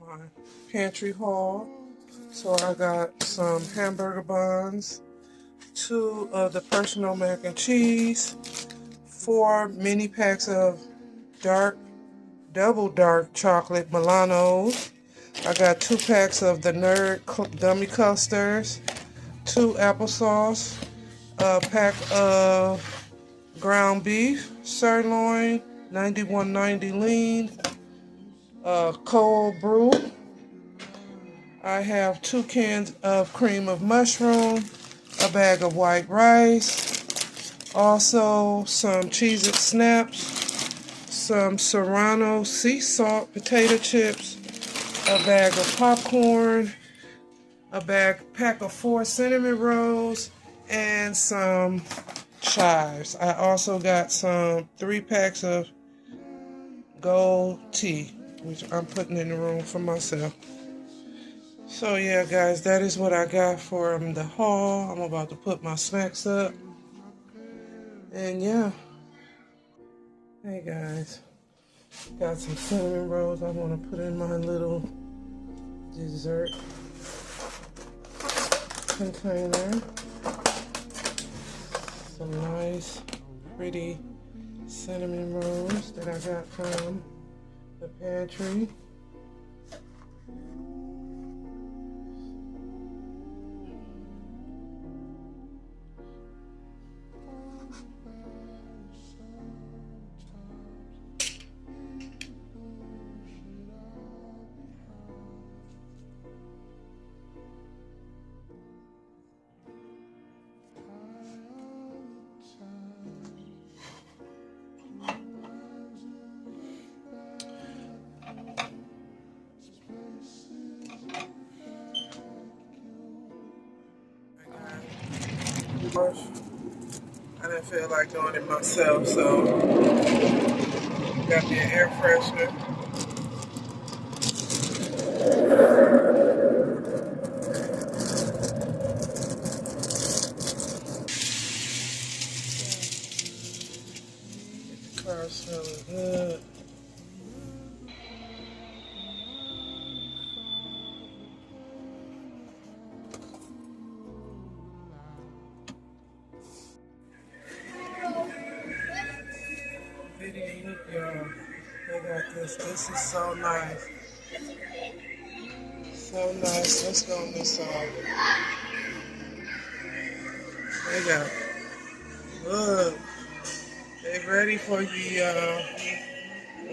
my pantry haul. So I got some hamburger buns, 2 of the personal mac and cheese, 4 mini packs of double dark chocolate Milanos. I got 2 packs of the Nerd Dummy Custards, 2 applesauce, a pack of ground beef, sirloin, 91.90 lean, cold brew. I have 2 cans of cream of mushroom, a bag of white rice, also some Cheez-It Snaps, some Serrano sea salt potato chips, a bag of popcorn, a pack of 4 cinnamon rolls, and some chives. I also got some 3 packs of gold tea, which I'm putting in the room for myself. So yeah, guys, that is what I got for the haul. I'm about to put my snacks up. And yeah. Hey guys, got some cinnamon rolls I want to put in my little dessert container. Some nice, pretty cinnamon rolls that I got from the pantry. I didn't feel like doing it myself, so got me an air freshener. The car smelling good. Video, look, y'all. They got this. This is so nice. So nice. Let's go on this side. They got, look, they ready for you, y'all.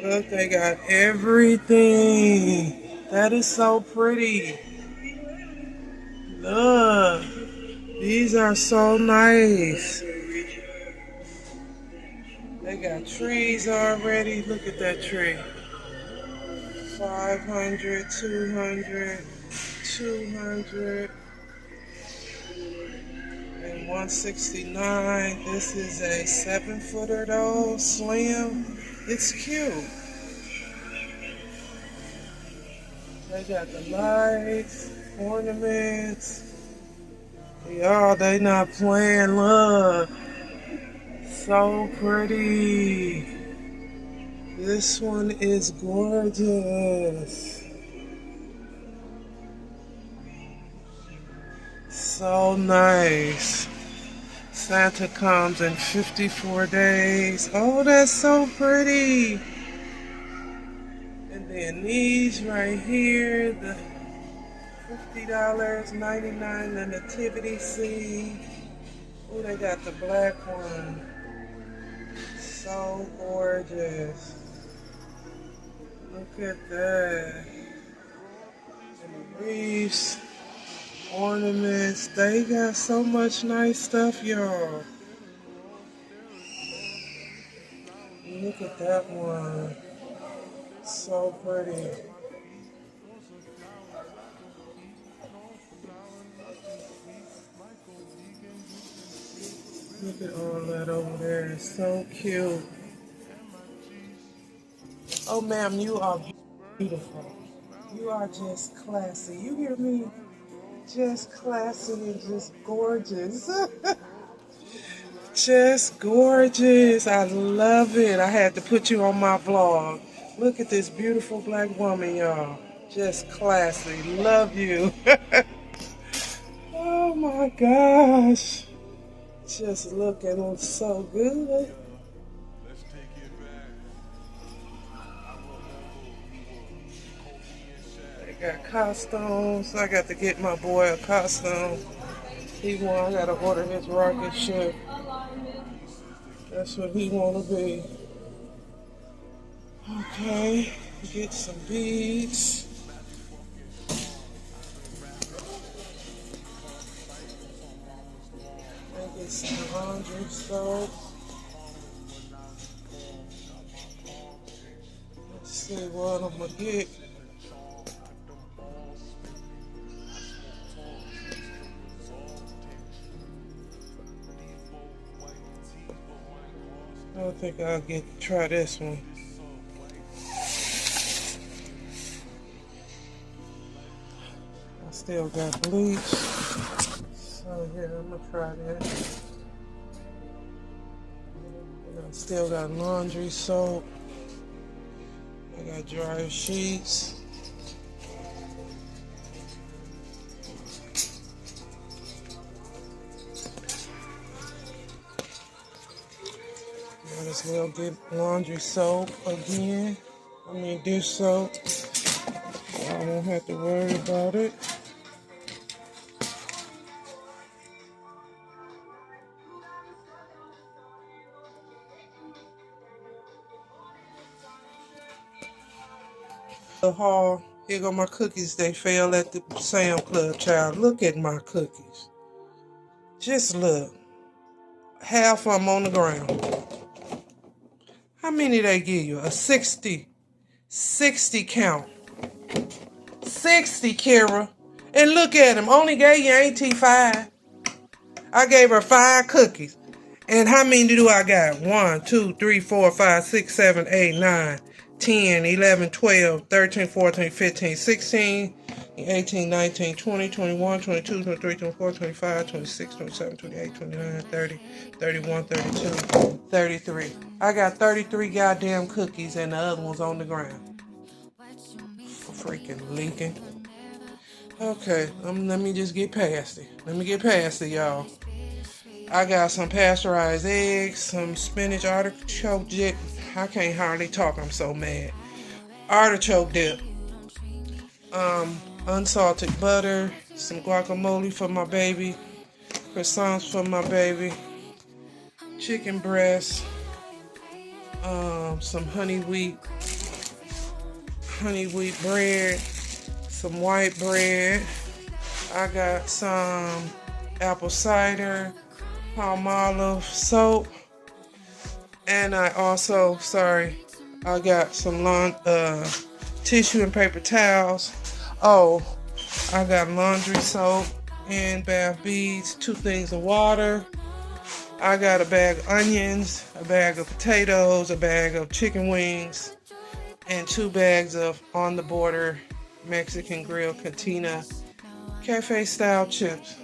Look, they got everything. That is so pretty. Look, these are so nice. They got trees already. Look at that tree. 500, 200, 200, and 169. This is a 7-footer though, slim. It's cute. They got the lights, ornaments. Y'all, they not playing. Look. So pretty. This one is gorgeous. So nice. Santa comes in 54 days. Oh, that's so pretty. And then these right here, the $50.99, the nativity scene. Oh, they got the black one. So gorgeous. Look at that. And the wreaths, ornaments. They got so much nice stuff, y'all. Look at that one. So pretty. Look at all that over there. It's so cute. Oh, ma'am, you are beautiful. You are just classy. You hear me? Just classy and just gorgeous. Just gorgeous. I love it. I had to put you on my vlog. Look at this beautiful black woman, y'all. Just classy. Love you. Oh my gosh. Just looking so good. I got costumes. I got to get my boy a costume. He want. I gotta order his rocket ship. That's what he wanna be. Okay, get some beads. I get some laundry soap. Let's see what I'm gonna get. I think I'll try this one. I still got bleach. So here, I'm gonna try that. And I still got laundry soap. I got dryer sheets. Might as well get laundry soap again. I mean dish soap. I don't have to worry about it. The haul. Here go my cookies. They fell at the Sam Club, child. Look at my cookies. Just look. Half of them on the ground. How many they give you? A 60. 60 count. 60, Kira. And look at them. Only gave you Auntie 5. I gave her 5 cookies. And how many do I got? 1, 2, 3, 4, 5, 6, 7, 8, 9, 10, 11, 12, 13, 14, 15, 16, 18, 19, 20, 21, 22, 23, 24, 25, 26, 27, 28, 29, 30, 31, 32, 33. I got 33 goddamn cookies and the other one's on the ground. Freaking leaking. Okay, let me just get past it. Let me get past it, y'all. I got some pasteurized eggs, some spinach artichoke dip. I can't hardly talk, I'm so mad. Artichoke dip. Unsalted butter, some guacamole for my baby, croissants for my baby, chicken breast, some honey wheat bread, some white bread. I got some apple cider, Palmolive soap, and I also, I got some tissue and paper towels. Oh, I got laundry soap and bath beads, 2 things of water. I got a bag of onions, a bag of potatoes, a bag of chicken wings, and 2 bags of On the Border Mexican Grill Cantina Cafe style chips.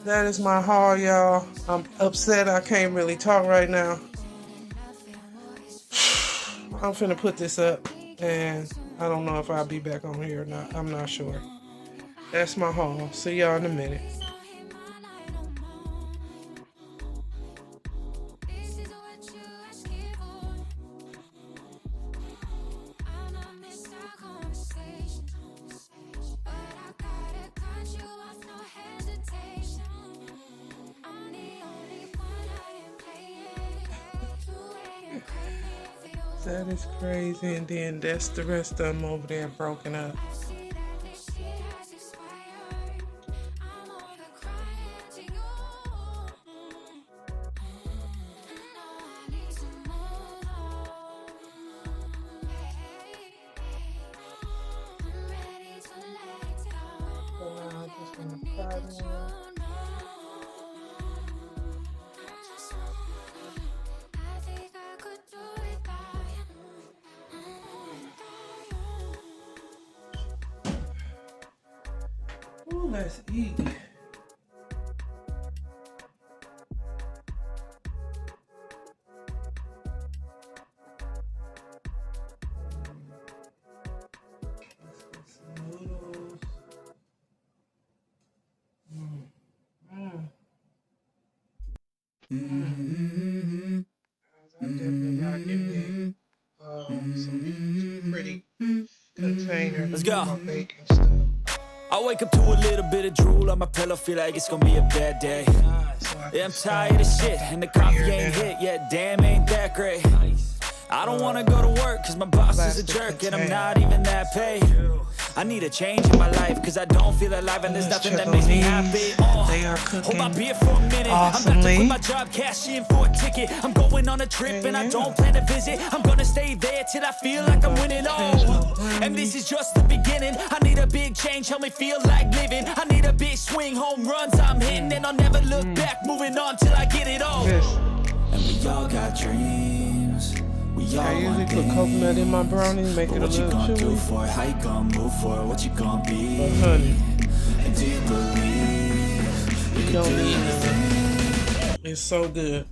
That is my haul, y'all. I'm upset I can't really talk right now. I'm finna put this up, and I don't know if I'll be back on here or not. I'm not sure. That's my haul. See y'all in a minute. That is crazy, and then that's the rest of them over there broken up. So now I'm just gonna try one. Ooh, let's eat. Let's get I definitely gotta give me some pretty containers. Let's go. For my baking stuff. I wake up to a little bit of drool on my pillow, feel like it's gonna be a bad day. Yeah, I'm tired of shit, and the coffee ain't hit yet, damn ain't that great. I don't wanna go to work, cause my boss is a jerk, and I'm not even that paid. I need a change in my life, cause I don't feel alive, and there's nothing that makes me happy. They are Hold my cooking beer for a minute, I'm about to awesomely. quit my job, cash in for a ticket. I'm going on a trip, and I don't plan to visit. I'm gonna stay there till I feel like I'm winning all. And this is just the beginning. I need a big change, help me feel like living. I need a big swing, home runs I'm hitting, and I'll never look back, moving on till I get it all. This. And we all got dreams. I usually put coconut in my brownies, make it a little chewy. For it? How you gonna move for it? What you gonna be? But honey, And do you believe you don't need it. It's so good.